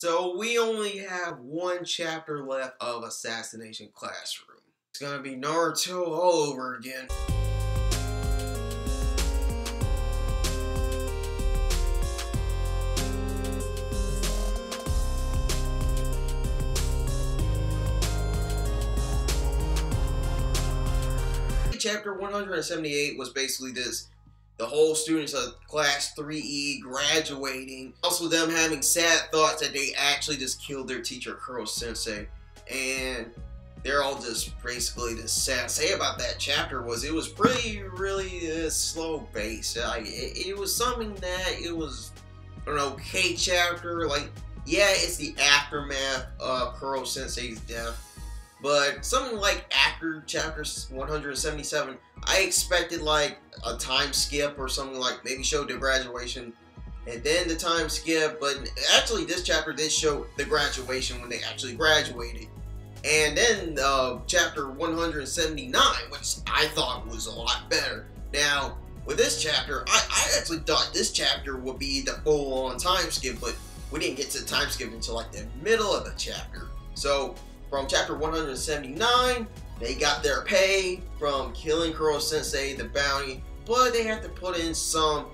So we only have one chapter left of Assassination Classroom. It's gonna be Naruto all over again. Chapter 178 was basically this. The whole students of class 3E graduating. Also them having sad thoughts that they actually just killed their teacher, Kuro Sensei. And they're all just basically just sad. Say about that chapter was it was really slow pace. It was something that it was an okay chapter. Like, yeah, it's the aftermath of Kuro Sensei's death. But something like after chapter 177, I expected like a time skip or something, like maybe show the graduation and then the time skip. But actually this chapter did show the graduation when they actually graduated. And then chapter 179, which I thought was a lot better. Now, with this chapter, I actually thought this chapter would be the full-on time skip, but we didn't get to the time skip until like the middle of the chapter. So from chapter 179, they got their pay from killing Kuro Sensei, the bounty, but they had to put in some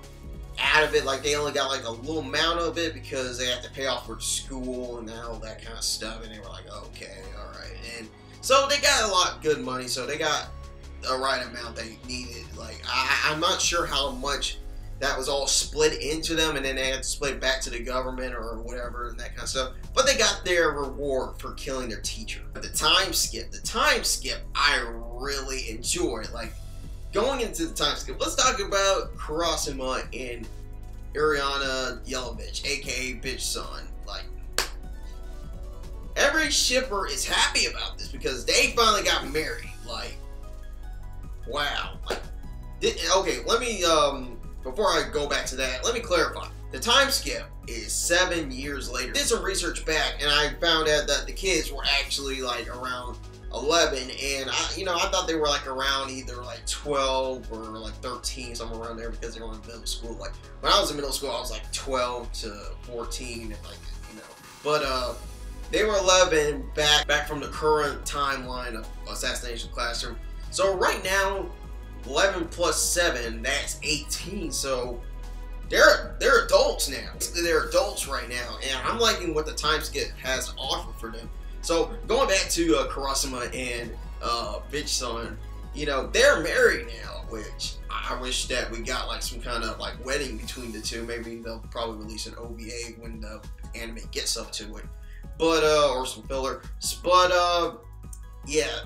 out of it. Like, they only got like a little amount of it because they had to pay off for school and all that kind of stuff. And they were like, okay, all right. And so they got a lot of good money. So they got the right amount they needed. Like, I'm not sure how much that was all split into them, and then they had to split back to the government or whatever and that kind of stuff. But they got their reward for killing their teacher. But the time skip I really enjoyed. Like, going into the time skip, let's talk about Kurosama and Ariana Yelovich, aka Bitch Son. Like, every shipper is happy about this because they finally got married. Like, wow. Like, okay, let me before I go back to that, let me clarify. The time skip is 7 years later. I did some research back, and I found out that the kids were actually like around 11, and I thought they were like around either like 12 or like 13, somewhere around there, because they were in middle school. Like, when I was in middle school, I was like 12 to 14, and like, but they were 11 back from the current timeline of Assassination Classroom. So right now, 11 plus 7, that's 18. So they're adults now. They're adults right now, and I'm liking what the time skip has to offer for them. So going back to Kurosama and Bitch Son, they're married now, which I wish that we got like some kind of like wedding between the two. Maybe they'll probably release an OVA when the anime gets up to it, but or some filler. But yeah,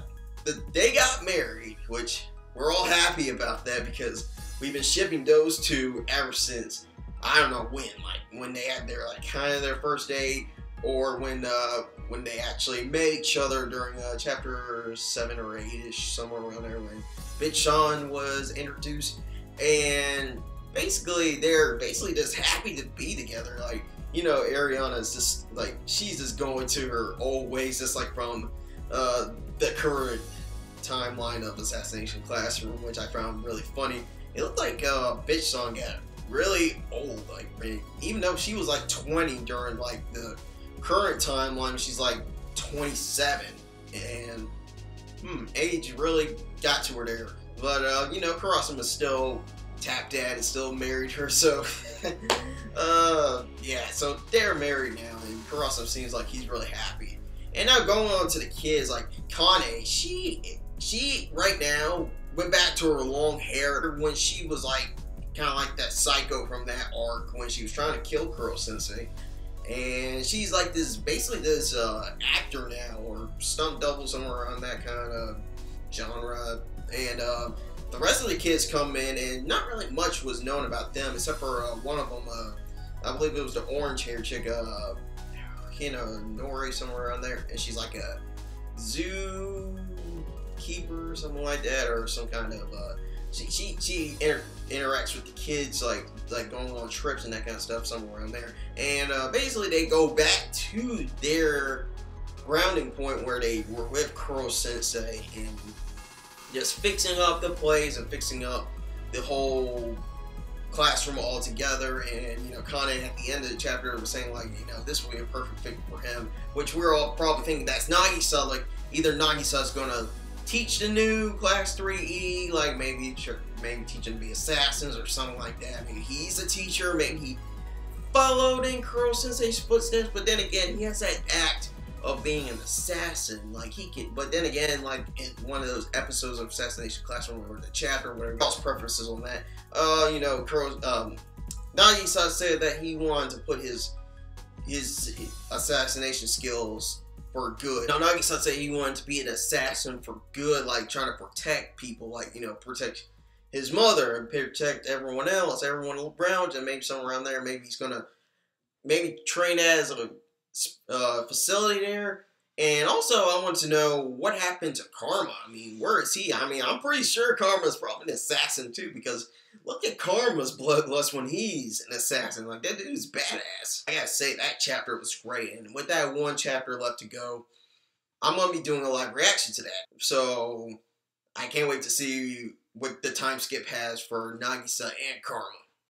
they got married, which we're all happy about that because we've been shipping those two ever since, I don't know when, like when they had their like kind of their first date, or when they actually met each other during chapter 7 or 8-ish, somewhere around there, when Bitch Son was introduced. And basically they're just happy to be together. Like, Ariana's just like, she's just going to her old ways, just like from the current timeline of Assassination Classroom, which I found really funny. It looked like Bitch Son got really old, like, even though she was like 20 during like the current timeline, she's like 27, and age really got to her there. But Kurosama's still tapped dad and still married her, so yeah, so they're married now, and Kurosama seems like he's really happy. And now going on to the kids, like Kane, she right now went back to her long hair when she was like kind of like that psycho from that arc when she was trying to kill Kuro Sensei. And she's like basically this actor now, or stunt double, somewhere around that kind of genre. And the rest of the kids come in, and not really much was known about them except for one of them. I believe it was the orange hair chick, Nori, somewhere around there, and she's like a zoo keeper or something like that, or some kind of she interacts with the kids, like going on trips and that kind of stuff, somewhere around there. And basically they go back to their grounding point where they were with Kuro Sensei, and just fixing up the place and fixing up the whole classroom all together, and you know, kind of at the end of the chapter was saying like, you know, this will be a perfect fit for him, which we're all probably thinking that's Nagisa. Like either Nagisa's gonna teach the new class 3E, like maybe teach them to be assassins or something like that. Maybe he's a teacher, maybe he followed in Kuro Sensei's footsteps, but then again, he has that act of being an assassin, like he can, but then again, like in one of those episodes of Assassination Classroom or the chapter, whatever, false preferences on that, you know, Nagisa said that he wanted to put his assassination skills for good. Now Nagisa said he wanted to be an assassin for good, like trying to protect people, like, you know, protect his mother and protect everyone else, everyone around him, maybe someone around there, maybe he's gonna train as a facility there. And also I want to know what happened to Karma. I mean, where is he? I mean, I'm pretty sure Karma's probably an assassin too, because look at Karma's bloodlust when he's an assassin. Like, that dude's badass. I gotta say, that chapter was great, and with that one chapter left to go, I'm gonna be doing a live reaction to that. So I can't wait to see what the time skip has for Nagisa and Karma.